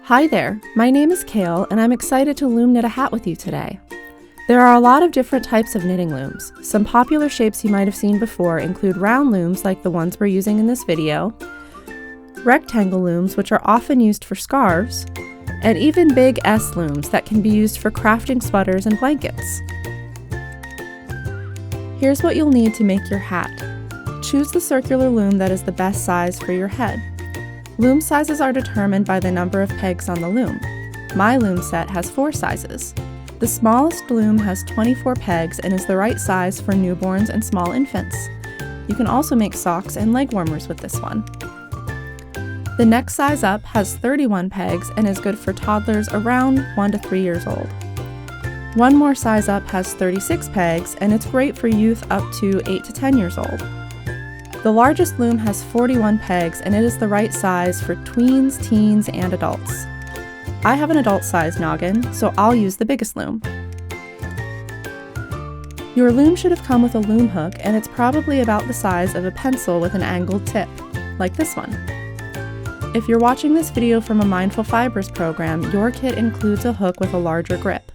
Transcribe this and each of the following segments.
Hi there, my name is Kale and I'm excited to loom knit a hat with you today. There are a lot of different types of knitting looms. Some popular shapes you might have seen before include round looms like the ones we're using in this video, rectangle looms which are often used for scarves, and even big S looms that can be used for crafting sweaters and blankets. Here's what you'll need to make your hat. Choose the circular loom that is the best size for your head. Loom sizes are determined by the number of pegs on the loom. My loom set has 4 sizes. The smallest loom has 24 pegs and is the right size for newborns and small infants. You can also make socks and leg warmers with this one. The next size up has 31 pegs and is good for toddlers around 1 to 3 years old. One more size up has 36 pegs and it's great for youth up to 8 to 10 years old. The largest loom has 41 pegs and it is the right size for tweens, teens, and adults. I have an adult size noggin, so I'll use the biggest loom. Your loom should have come with a loom hook and it's probably about the size of a pencil with an angled tip, like this one. If you're watching this video from a Mindful Fibers program, your kit includes a hook with a larger grip.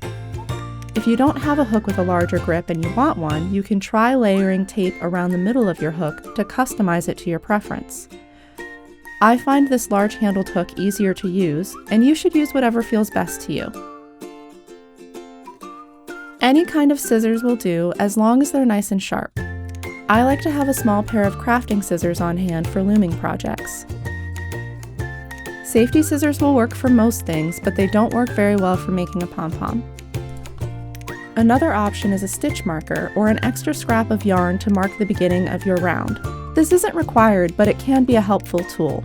If you don't have a hook with a larger grip and you want one, you can try layering tape around the middle of your hook to customize it to your preference. I find this large-handled hook easier to use, and you should use whatever feels best to you. Any kind of scissors will do as long as they're nice and sharp. I like to have a small pair of crafting scissors on hand for looming projects. Safety scissors will work for most things, but they don't work very well for making a pom-pom. Another option is a stitch marker or an extra scrap of yarn to mark the beginning of your round. This isn't required, but it can be a helpful tool.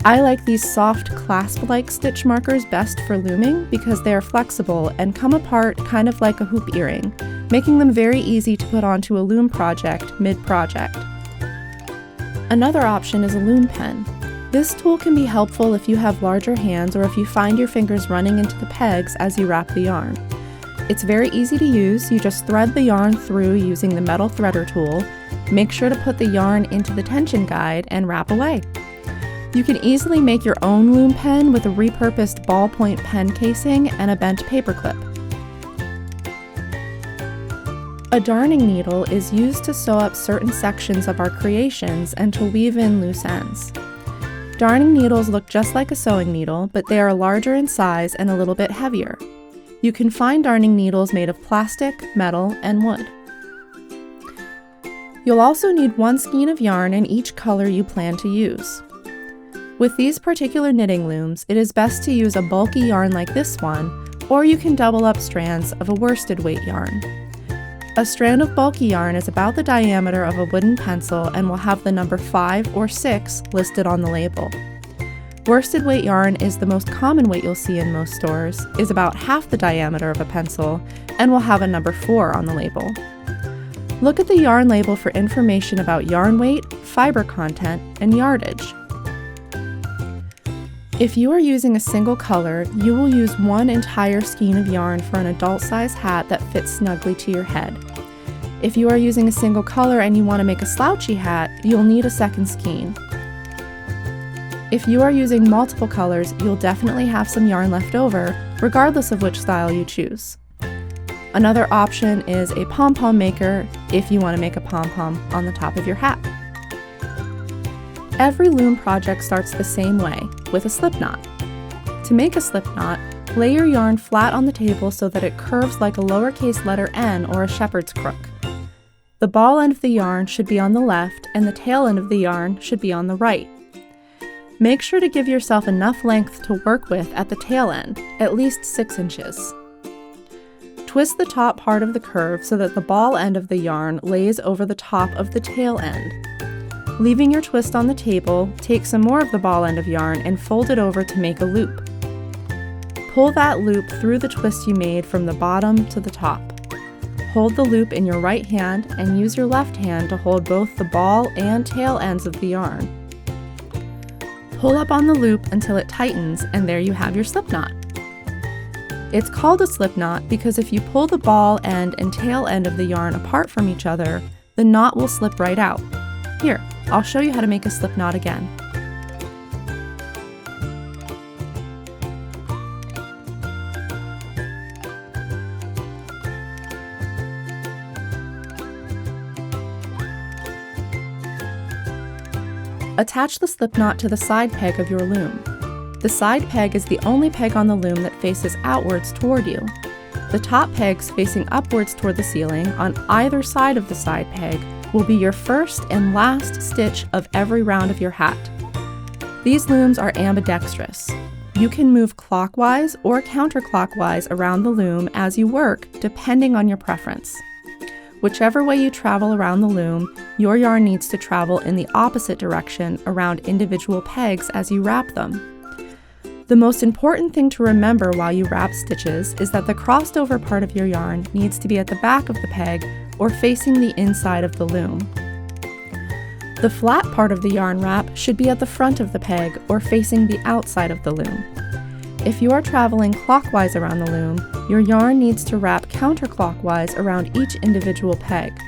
I like these soft clasp-like stitch markers best for looming because they are flexible and come apart kind of like a hoop earring, making them very easy to put onto a loom project mid-project. Another option is a loom pen. This tool can be helpful if you have larger hands or if you find your fingers running into the pegs as you wrap the yarn. It's very easy to use. You just thread the yarn through using the metal threader tool, make sure to put the yarn into the tension guide, and wrap away. You can easily make your own loom pen with a repurposed ballpoint pen casing and a bent paper clip. A darning needle is used to sew up certain sections of our creations and to weave in loose ends. Darning needles look just like a sewing needle, but they are larger in size and a little bit heavier. You can find darning needles made of plastic, metal, and wood. You'll also need 1 skein of yarn in each color you plan to use. With these particular knitting looms, it is best to use a bulky yarn like this one, or you can double up strands of a worsted weight yarn. A strand of bulky yarn is about the diameter of a wooden pencil and will have the number 5 or 6 listed on the label. Worsted weight yarn is the most common weight you'll see in most stores, is about half the diameter of a pencil, and will have a number 4 on the label. Look at the yarn label for information about yarn weight, fiber content, and yardage. If you are using a single color, you will use 1 entire skein of yarn for an adult-size hat that fits snugly to your head. If you are using a single color and you want to make a slouchy hat, you'll need a second skein. If you are using multiple colors, you'll definitely have some yarn left over, regardless of which style you choose. Another option is a pom-pom maker if you want to make a pom-pom on the top of your hat. Every loom project starts the same way, with a slip knot. To make a slip knot, lay your yarn flat on the table so that it curves like a lowercase letter N or a shepherd's crook. The ball end of the yarn should be on the left and the tail end of the yarn should be on the right. Make sure to give yourself enough length to work with at the tail end, at least 6 inches. Twist the top part of the curve so that the ball end of the yarn lays over the top of the tail end. Leaving your twist on the table, take some more of the ball end of yarn and fold it over to make a loop. Pull that loop through the twist you made from the bottom to the top. Hold the loop in your right hand and use your left hand to hold both the ball and tail ends of the yarn. Pull up on the loop until it tightens, and there you have your slip knot. It's called a slip knot because if you pull the ball end and tail end of the yarn apart from each other, the knot will slip right out. Here, I'll show you how to make a slip knot again. Attach the slip knot to the side peg of your loom. The side peg is the only peg on the loom that faces outwards toward you. The top pegs facing upwards toward the ceiling on either side of the side peg will be your first and last stitch of every round of your hat. These looms are ambidextrous. You can move clockwise or counterclockwise around the loom as you work, depending on your preference. Whichever way you travel around the loom, your yarn needs to travel in the opposite direction around individual pegs as you wrap them. The most important thing to remember while you wrap stitches is that the crossed over part of your yarn needs to be at the back of the peg or facing the inside of the loom. The flat part of the yarn wrap should be at the front of the peg or facing the outside of the loom. If you are traveling clockwise around the loom, your yarn needs to wrap counterclockwise around each individual peg.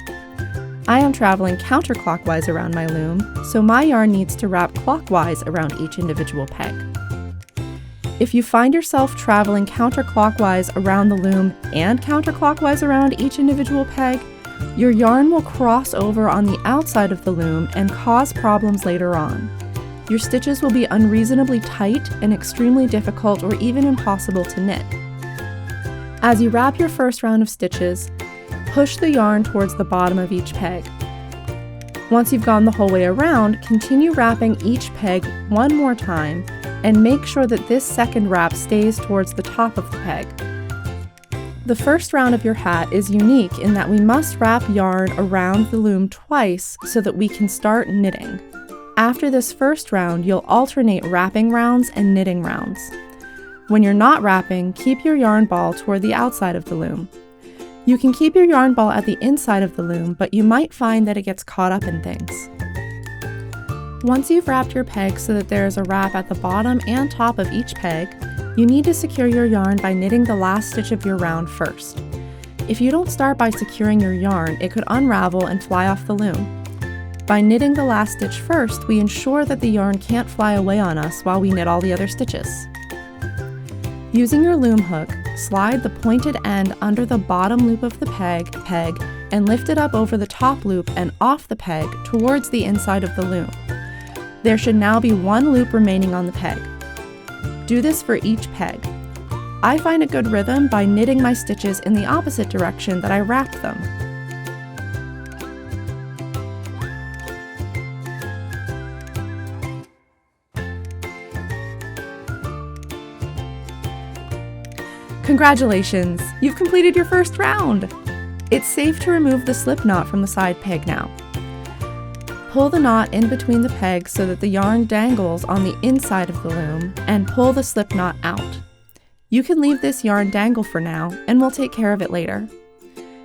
I am traveling counterclockwise around my loom, so my yarn needs to wrap clockwise around each individual peg. If you find yourself traveling counterclockwise around the loom and counterclockwise around each individual peg, your yarn will cross over on the outside of the loom and cause problems later on. Your stitches will be unreasonably tight and extremely difficult or even impossible to knit. As you wrap your first round of stitches, push the yarn towards the bottom of each peg. Once you've gone the whole way around, continue wrapping each peg one more time and make sure that this second wrap stays towards the top of the peg. The first round of your hat is unique in that we must wrap yarn around the loom twice so that we can start knitting. After this first round, you'll alternate wrapping rounds and knitting rounds. When you're not wrapping, keep your yarn ball toward the outside of the loom. You can keep your yarn ball at the inside of the loom, but you might find that it gets caught up in things. Once you've wrapped your peg so that there is a wrap at the bottom and top of each peg, you need to secure your yarn by knitting the last stitch of your round first. If you don't start by securing your yarn, it could unravel and fly off the loom. By knitting the last stitch first, we ensure that the yarn can't fly away on us while we knit all the other stitches. Using your loom hook, slide the pointed end under the bottom loop of the peg and lift it up over the top loop and off the peg towards the inside of the loom. There should now be one loop remaining on the peg. Do this for each peg. I find a good rhythm by knitting my stitches in the opposite direction that I wrapped them. Congratulations! You've completed your first round! It's safe to remove the slip knot from the side peg now. Pull the knot in between the pegs so that the yarn dangles on the inside of the loom, and pull the slip knot out. You can leave this yarn dangle for now, and we'll take care of it later.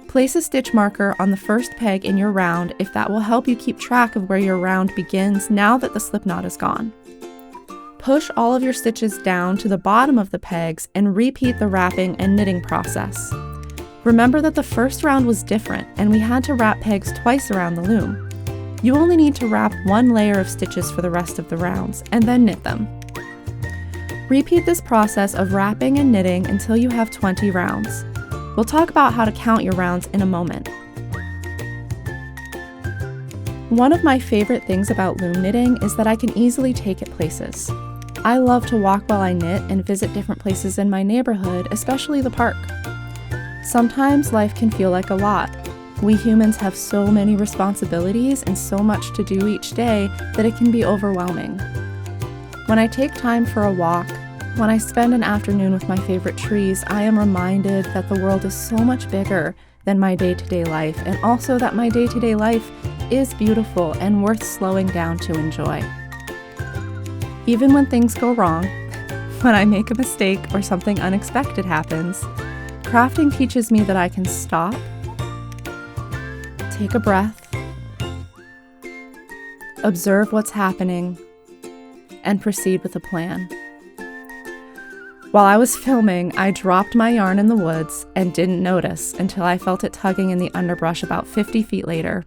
Place a stitch marker on the first peg in your round if that will help you keep track of where your round begins now that the slip knot is gone. Push all of your stitches down to the bottom of the pegs and repeat the wrapping and knitting process. Remember that the first round was different and we had to wrap pegs twice around the loom. You only need to wrap one layer of stitches for the rest of the rounds and then knit them. Repeat this process of wrapping and knitting until you have 20 rounds. We'll talk about how to count your rounds in a moment. One of my favorite things about loom knitting is that I can easily take it places. I love to walk while I knit and visit different places in my neighborhood, especially the park. Sometimes life can feel like a lot. We humans have so many responsibilities and so much to do each day that it can be overwhelming. When I take time for a walk, when I spend an afternoon with my favorite trees, I am reminded that the world is so much bigger than my day-to-day life, and also that my day-to-day life is beautiful and worth slowing down to enjoy. Even when things go wrong, when I make a mistake or something unexpected happens, crafting teaches me that I can stop, take a breath, observe what's happening, and proceed with a plan. While I was filming, I dropped my yarn in the woods and didn't notice until I felt it tugging in the underbrush about 50 feet later.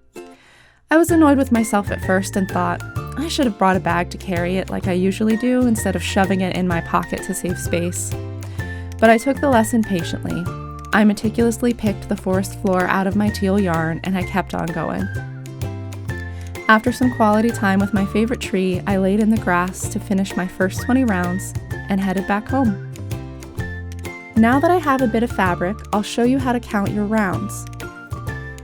I was annoyed with myself at first and thought, I should have brought a bag to carry it like I usually do instead of shoving it in my pocket to save space. But I took the lesson patiently. I meticulously picked the forest floor out of my teal yarn and I kept on going. After some quality time with my favorite tree, I laid in the grass to finish my first 20 rounds and headed back home. Now that I have a bit of fabric, I'll show you how to count your rounds.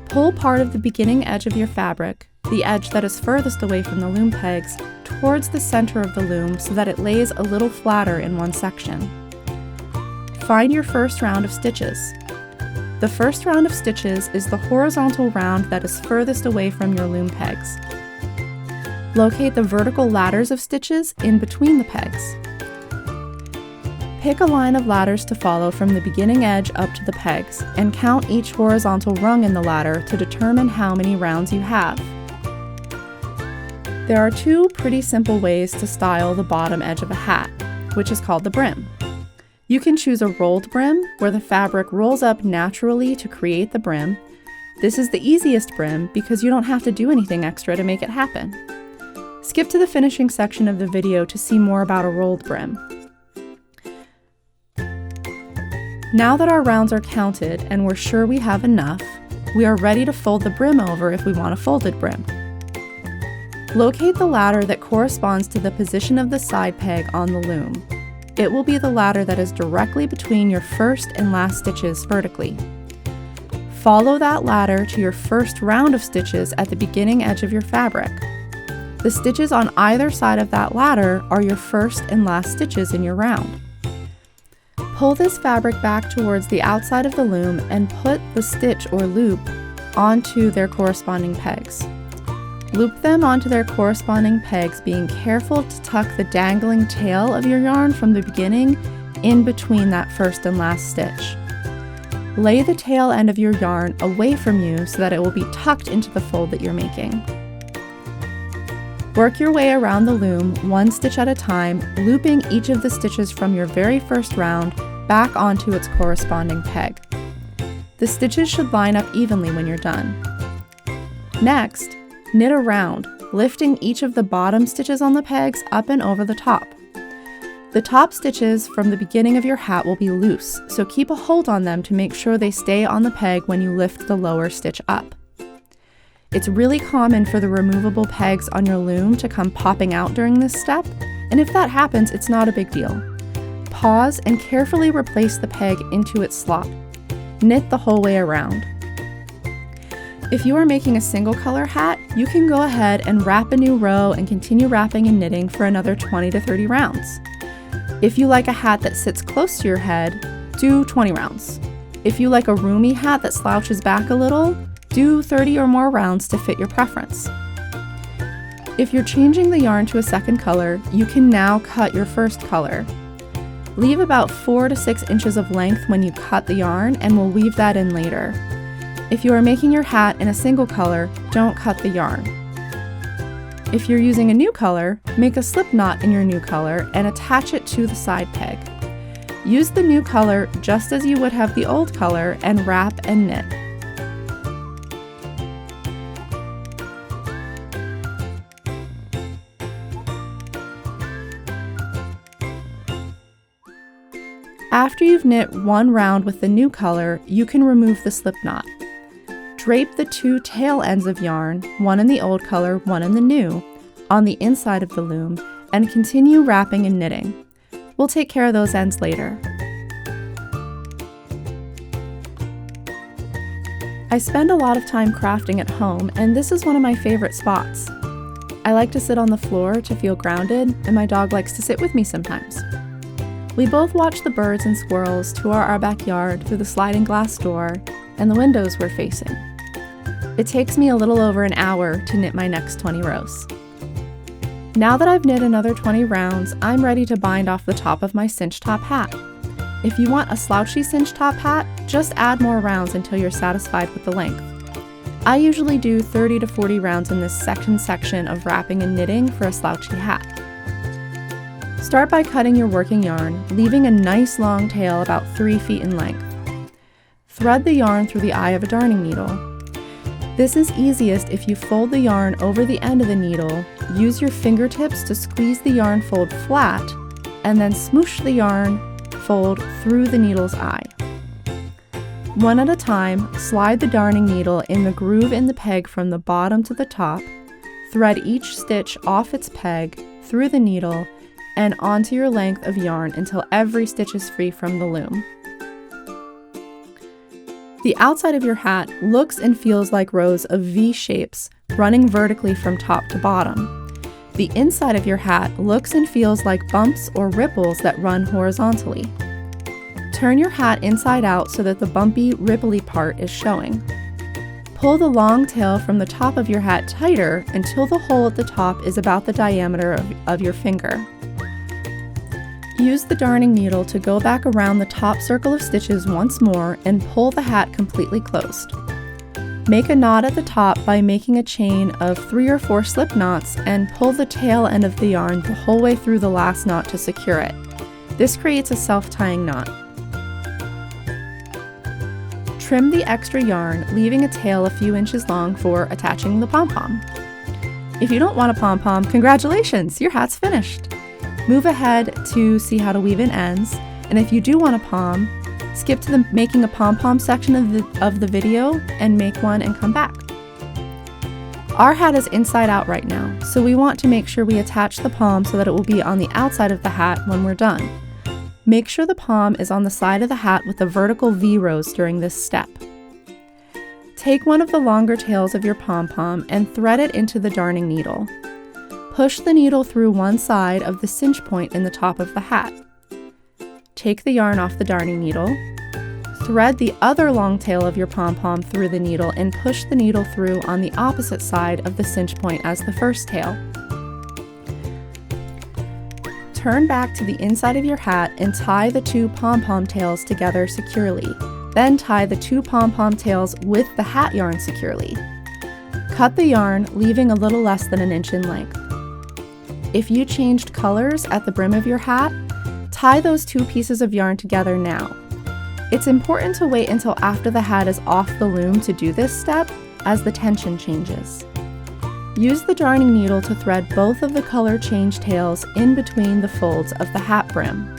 Pull part of the beginning edge of your fabric, the edge that is furthest away from the loom pegs, towards the center of the loom so that it lays a little flatter in one section. Find your first round of stitches. The first round of stitches is the horizontal round that is furthest away from your loom pegs. Locate the vertical ladders of stitches in between the pegs. Pick a line of ladders to follow from the beginning edge up to the pegs, and count each horizontal rung in the ladder to determine how many rounds you have. There are two pretty simple ways to style the bottom edge of a hat, which is called the brim. You can choose a rolled brim, where the fabric rolls up naturally to create the brim. This is the easiest brim because you don't have to do anything extra to make it happen. Skip to the finishing section of the video to see more about a rolled brim. Now that our rounds are counted and we're sure we have enough, we are ready to fold the brim over if we want a folded brim. Locate the ladder that corresponds to the position of the side peg on the loom. It will be the ladder that is directly between your first and last stitches vertically. Follow that ladder to your first round of stitches at the beginning edge of your fabric. The stitches on either side of that ladder are your first and last stitches in your round. Pull this fabric back towards the outside of the loom and put the stitch or loop onto their corresponding pegs. Loop them onto their corresponding pegs, being careful to tuck the dangling tail of your yarn from the beginning in between that first and last stitch. Lay the tail end of your yarn away from you so that it will be tucked into the fold that you're making. Work your way around the loom one stitch at a time, looping each of the stitches from your very first round back onto its corresponding peg. The stitches should line up evenly when you're done. Next, knit around, lifting each of the bottom stitches on the pegs up and over the top. The top stitches from the beginning of your hat will be loose, so keep a hold on them to make sure they stay on the peg when you lift the lower stitch up. It's really common for the removable pegs on your loom to come popping out during this step, and if that happens, it's not a big deal. Pause and carefully replace the peg into its slot. Knit the whole way around. If you are making a single color hat, you can go ahead and wrap a new row and continue wrapping and knitting for another 20 to 30 rounds. If you like a hat that sits close to your head, do 20 rounds. If you like a roomy hat that slouches back a little, do 30 or more rounds to fit your preference. If you're changing the yarn to a second color, you can now cut your first color. Leave about 4 to 6 inches of length when you cut the yarn, and we'll weave that in later. If you are making your hat in a single color, don't cut the yarn. If you're using a new color, make a slip knot in your new color and attach it to the side peg. Use the new color just as you would have the old color and wrap and knit. After you've knit one round with the new color, you can remove the slip knot. Drape the two tail ends of yarn, one in the old color, one in the new, on the inside of the loom, and continue wrapping and knitting. We'll take care of those ends later. I spend a lot of time crafting at home, and this is one of my favorite spots. I like to sit on the floor to feel grounded, and my dog likes to sit with me sometimes. We both watch the birds and squirrels tour our backyard through the sliding glass door and the windows we're facing. It takes me a little over an hour to knit my next 20 rows. Now that I've knit another 20 rounds, I'm ready to bind off the top of my cinch top hat. If you want a slouchy cinch top hat, just add more rounds until you're satisfied with the length. I usually do 30 to 40 rounds in this section of wrapping and knitting for a slouchy hat. Start by cutting your working yarn, leaving a nice long tail about 3 feet in length. Thread the yarn through the eye of a darning needle. This is easiest if you fold the yarn over the end of the needle, use your fingertips to squeeze the yarn fold flat, and then smoosh the yarn fold through the needle's eye. One at a time, slide the darning needle in the groove in the peg from the bottom to the top, Thread each stitch off its peg, through the needle, and onto your length of yarn until every stitch is free from the loom. The outside of your hat looks and feels like rows of V shapes running vertically from top to bottom. The inside of your hat looks and feels like bumps or ripples that run horizontally. Turn your hat inside out so that the bumpy, ripply part is showing. Pull the long tail from the top of your hat tighter until the hole at the top is about the diameter of your finger. Use the darning needle to go back around the top circle of stitches once more and pull the hat completely closed. Make a knot at the top by making a chain of 3 or 4 slip knots and pull the tail end of the yarn the whole way through the last knot to secure it. This creates a self-tying knot. Trim the extra yarn, leaving a tail a few inches long for attaching the pom-pom. If you don't want a pom-pom, congratulations, your hat's finished. Move ahead to see how to weave in ends, and if you do want a pom, skip to the making a pom-pom section of the video and make one and come back. Our hat is inside out right now, so we want to make sure we attach the pom so that it will be on the outside of the hat when we're done. Make sure the pom is on the side of the hat with the vertical V rows during this step. Take one of the longer tails of your pom-pom and thread it into the darning needle. Push the needle through one side of the cinch point in the top of the hat. Take the yarn off the darning needle. Thread the other long tail of your pom-pom through the needle and push the needle through on the opposite side of the cinch point as the first tail. Turn back to the inside of your hat and tie the 2 pom-pom tails together securely. Then tie the 2 pom-pom tails with the hat yarn securely. Cut the yarn, leaving a little less than 1 inch in length. If you changed colors at the brim of your hat, tie those 2 pieces of yarn together now. It's important to wait until after the hat is off the loom to do this step, as the tension changes. Use the darning needle to thread both of the color change tails in between the folds of the hat brim.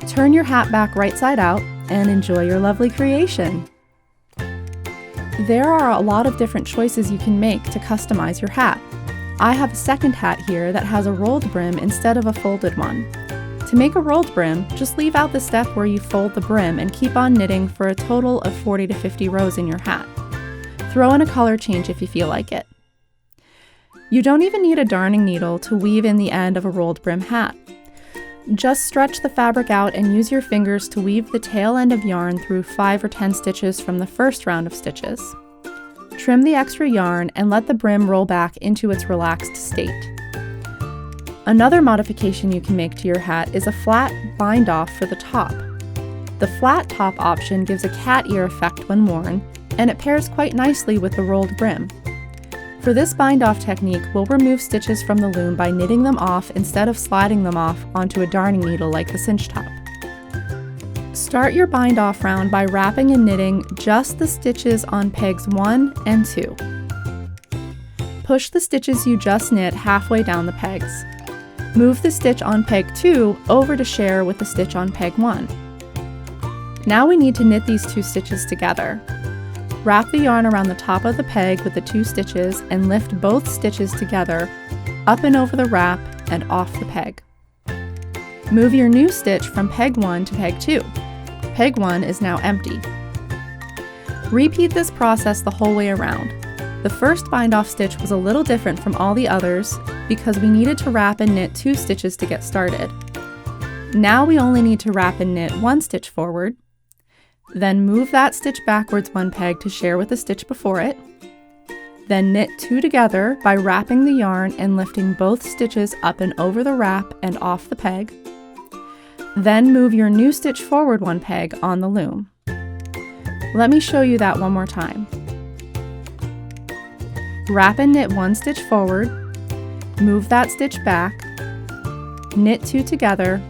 Turn your hat back right side out and enjoy your lovely creation. There are a lot of different choices you can make to customize your hat. I have a second hat here that has a rolled brim instead of a folded one. To make a rolled brim, just leave out the step where you fold the brim and keep on knitting for a total of 40 to 50 rows in your hat. Throw in a color change if you feel like it. You don't even need a darning needle to weave in the end of a rolled brim hat. Just stretch the fabric out and use your fingers to weave the tail end of yarn through 5 or 10 stitches from the first round of stitches. Trim the extra yarn and let the brim roll back into its relaxed state. Another modification you can make to your hat is a flat bind-off for the top. The flat top option gives a cat ear effect when worn, and it pairs quite nicely with the rolled brim. For this bind-off technique, we'll remove stitches from the loom by knitting them off instead of sliding them off onto a darning needle like the cinch top. Start your bind-off round by wrapping and knitting just the stitches on pegs 1 and 2. Push the stitches you just knit halfway down the pegs. Move the stitch on peg 2 over to share with the stitch on peg 1. Now we need to knit these 2 stitches together. Wrap the yarn around the top of the peg with the 2 stitches and lift both stitches together, up and over the wrap and off the peg. Move your new stitch from peg 1 to peg 2. Peg 1 is now empty. Repeat this process the whole way around. The first bind-off stitch was a little different from all the others because we needed to wrap and knit 2 stitches to get started. Now we only need to wrap and knit 1 stitch forward, then move that stitch backwards 1 peg to share with the stitch before it, then knit 2 together by wrapping the yarn and lifting both stitches up and over the wrap and off the peg, then move your new stitch forward 1 peg on the loom. Let me show you that one more time. Wrap and knit 1 stitch forward, move that stitch back, knit 2 together,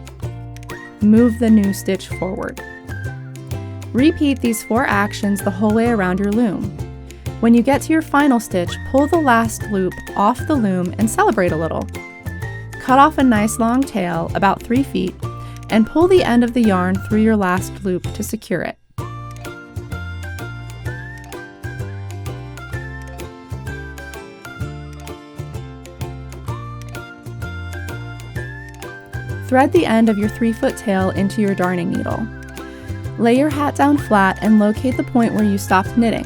move the new stitch forward. Repeat these 4 actions the whole way around your loom. When you get to your final stitch, pull the last loop off the loom and celebrate a little. Cut off a nice long tail, about 3 feet, and pull the end of the yarn through your last loop to secure it. Thread the end of your 3-foot tail into your darning needle. Lay your hat down flat and locate the point where you stopped knitting.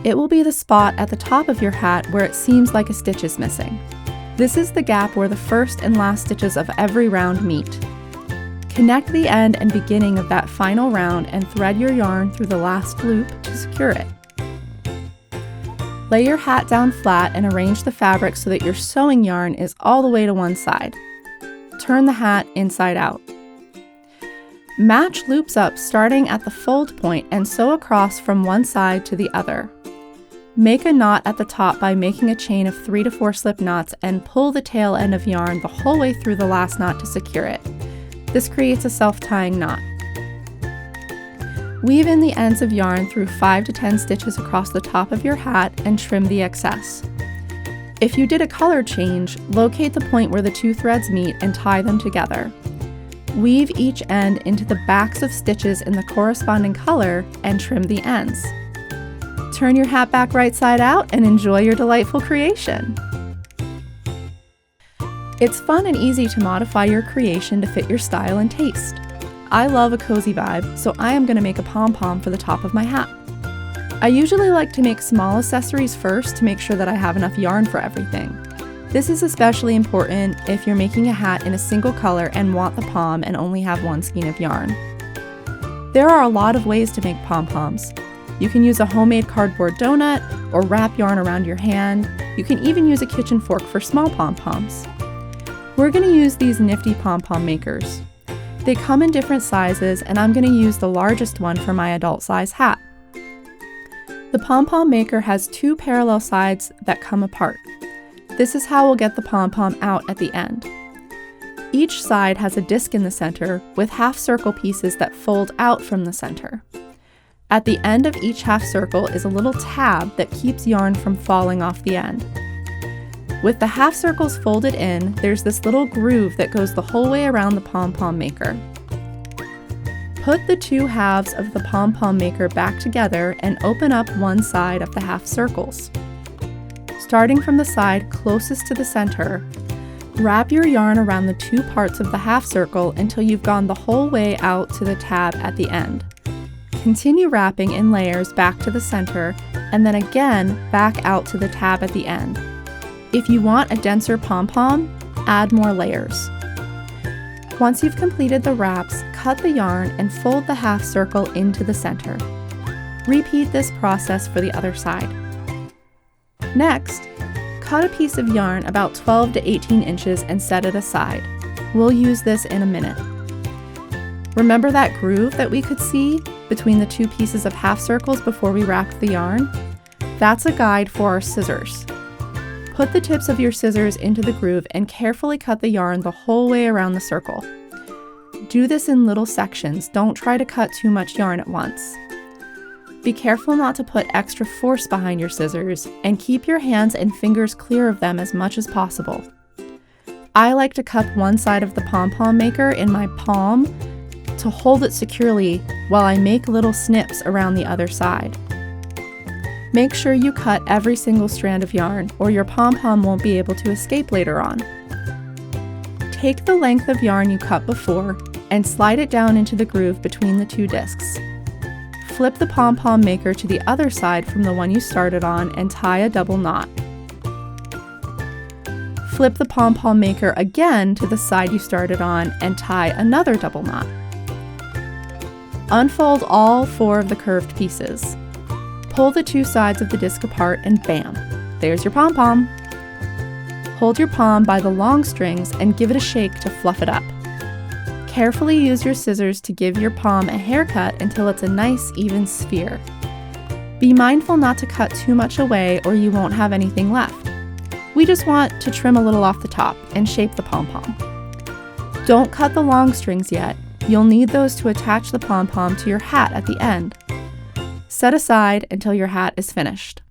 It will be the spot at the top of your hat where it seems like a stitch is missing. This is the gap where the first and last stitches of every round meet. Connect the end and beginning of that final round and thread your yarn through the last loop to secure it. Lay your hat down flat and arrange the fabric so that your sewing yarn is all the way to one side. Turn the hat inside out. Match loops up starting at the fold point and sew across from one side to the other. Make a knot at the top by making a chain of 3 to 4 slip knots and pull the tail end of yarn the whole way through the last knot to secure it. This creates a self-tying knot. Weave in the ends of yarn through 5 to 10 stitches across the top of your hat and trim the excess. If you did a color change, locate the point where the 2 threads meet and tie them together. Weave each end into the backs of stitches in the corresponding color and trim the ends. Turn your hat back right side out and enjoy your delightful creation. It's fun and easy to modify your creation to fit your style and taste. I love a cozy vibe, so I am going to make a pom-pom for the top of my hat. I usually like to make small accessories first to make sure that I have enough yarn for everything. This is especially important if you're making a hat in a single color and want the pom and only have one skein of yarn. There are a lot of ways to make pom-poms. You can use a homemade cardboard donut or wrap yarn around your hand. You can even use a kitchen fork for small pom-poms. We're going to use these nifty pom-pom makers. They come in different sizes and I'm going to use the largest one for my adult size hat. The pom-pom maker has 2 parallel sides that come apart. This is how we'll get the pom-pom out at the end. Each side has a disc in the center with half circle pieces that fold out from the center. At the end of each half circle is a little tab that keeps yarn from falling off the end. With the half circles folded in, there's this little groove that goes the whole way around the pom-pom maker. Put the 2 halves of the pom-pom maker back together and open up one side of the half circles. Starting from the side closest to the center, wrap your yarn around the 2 parts of the half circle until you've gone the whole way out to the tab at the end. Continue wrapping in layers back to the center and then again back out to the tab at the end. If you want a denser pom-pom, add more layers. Once you've completed the wraps, cut the yarn and fold the half circle into the center. Repeat this process for the other side. Next, cut a piece of yarn about 12 to 18 inches and set it aside. We'll use this in a minute. Remember that groove that we could see between the 2 pieces of half circles before we wrapped the yarn? That's a guide for our scissors. Put the tips of your scissors into the groove and carefully cut the yarn the whole way around the circle. Do this in little sections, don't try to cut too much yarn at once. Be careful not to put extra force behind your scissors and keep your hands and fingers clear of them as much as possible. I like to cup one side of the pom-pom maker in my palm to hold it securely while I make little snips around the other side. Make sure you cut every single strand of yarn or your pom-pom won't be able to escape later on. Take the length of yarn you cut before and slide it down into the groove between the 2 discs. Flip the pom-pom maker to the other side from the one you started on and tie a double knot. Flip the pom-pom maker again to the side you started on and tie another double knot. Unfold all 4 of the curved pieces. Pull the 2 sides of the disc apart and bam, there's your pom-pom. Hold your pom by the long strings and give it a shake to fluff it up. Carefully use your scissors to give your pom a haircut until it's a nice even sphere. Be mindful not to cut too much away or you won't have anything left. We just want to trim a little off the top and shape the pom-pom. Don't cut the long strings yet. You'll need those to attach the pom-pom to your hat at the end. Set aside until your hat is finished.